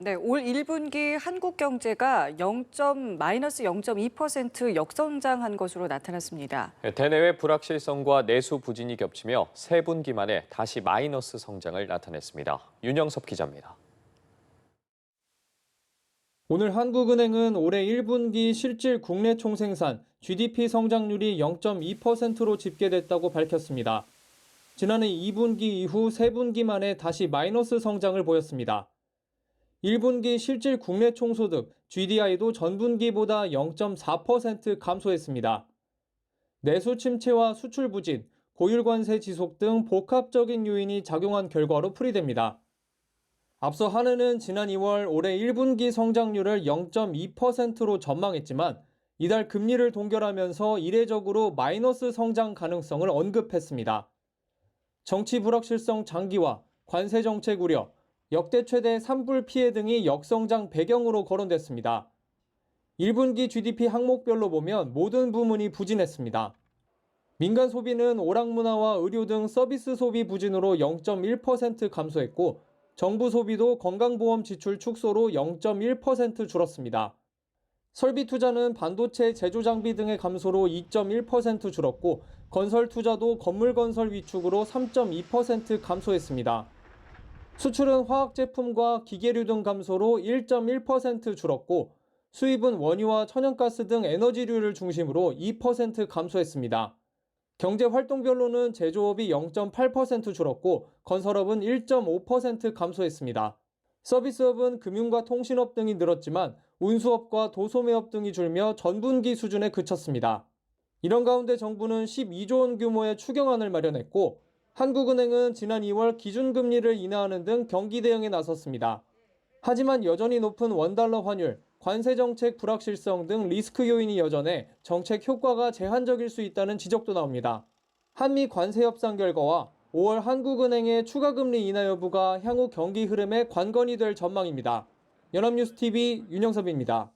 네, 올 1분기 한국 경제가 마이너스 0.2% 역성장한 것으로 나타났습니다. 대내외 불확실성과 내수 부진이 겹치며 세 분기 만에 다시 마이너스 성장을 나타냈습니다. 윤영섭 기자입니다. 오늘 한국은행은 올해 1분기 실질 국내 총생산 GDP 성장률이 0.2%로 집계됐다고 밝혔습니다. 지난해 2분기 이후 3분기 만에 다시 마이너스 성장을 보였습니다. 1분기 실질 국내 총소득 GDI도 전분기보다 0.4% 감소했습니다. 내수 침체와 수출 부진, 고율 관세 지속 등 복합적인 요인이 작용한 결과로 풀이됩니다. 앞서 한은은 지난 2월 올해 1분기 성장률을 0.2%로 전망했지만 이달 금리를 동결하면서 이례적으로 마이너스 성장 가능성을 언급했습니다. 정치 불확실성 장기화, 관세 정책 우려, 역대 최대 산불 피해 등이 역성장 배경으로 거론됐습니다. 1분기 GDP 항목별로 보면 모든 부문이 부진했습니다. 민간 소비는 오락문화와 의료 등 서비스 소비 부진으로 0.1% 감소했고 정부 소비도 건강보험 지출 축소로 0.1% 줄었습니다. 설비 투자는 반도체 제조 장비 등의 감소로 2.1% 줄었고 건설 투자도 건물 건설 위축으로 3.2% 감소했습니다. 수출은 화학 제품과 기계류 등 감소로 1.1% 줄었고 수입은 원유와 천연가스 등 에너지류를 중심으로 2% 감소했습니다. 경제 활동별로는 제조업이 0.8% 줄었고 건설업은 1.5% 감소했습니다. 서비스업은 금융과 통신업 등이 늘었지만 운수업과 도소매업 등이 줄며 전분기 수준에 그쳤습니다. 이런 가운데 정부는 12조 원 규모의 추경안을 마련했고 한국은행은 지난 2월 기준금리를 인하하는 등 경기 대응에 나섰습니다. 하지만 여전히 높은 원달러 환율, 관세정책 불확실성 등 리스크 요인이 여전해 정책 효과가 제한적일 수 있다는 지적도 나옵니다. 한미 관세 협상 결과와 5월 한국은행의 추가금리 인하 여부가 향후 경기 흐름에 관건이 될 전망입니다. 연합뉴스TV 윤영섭입니다.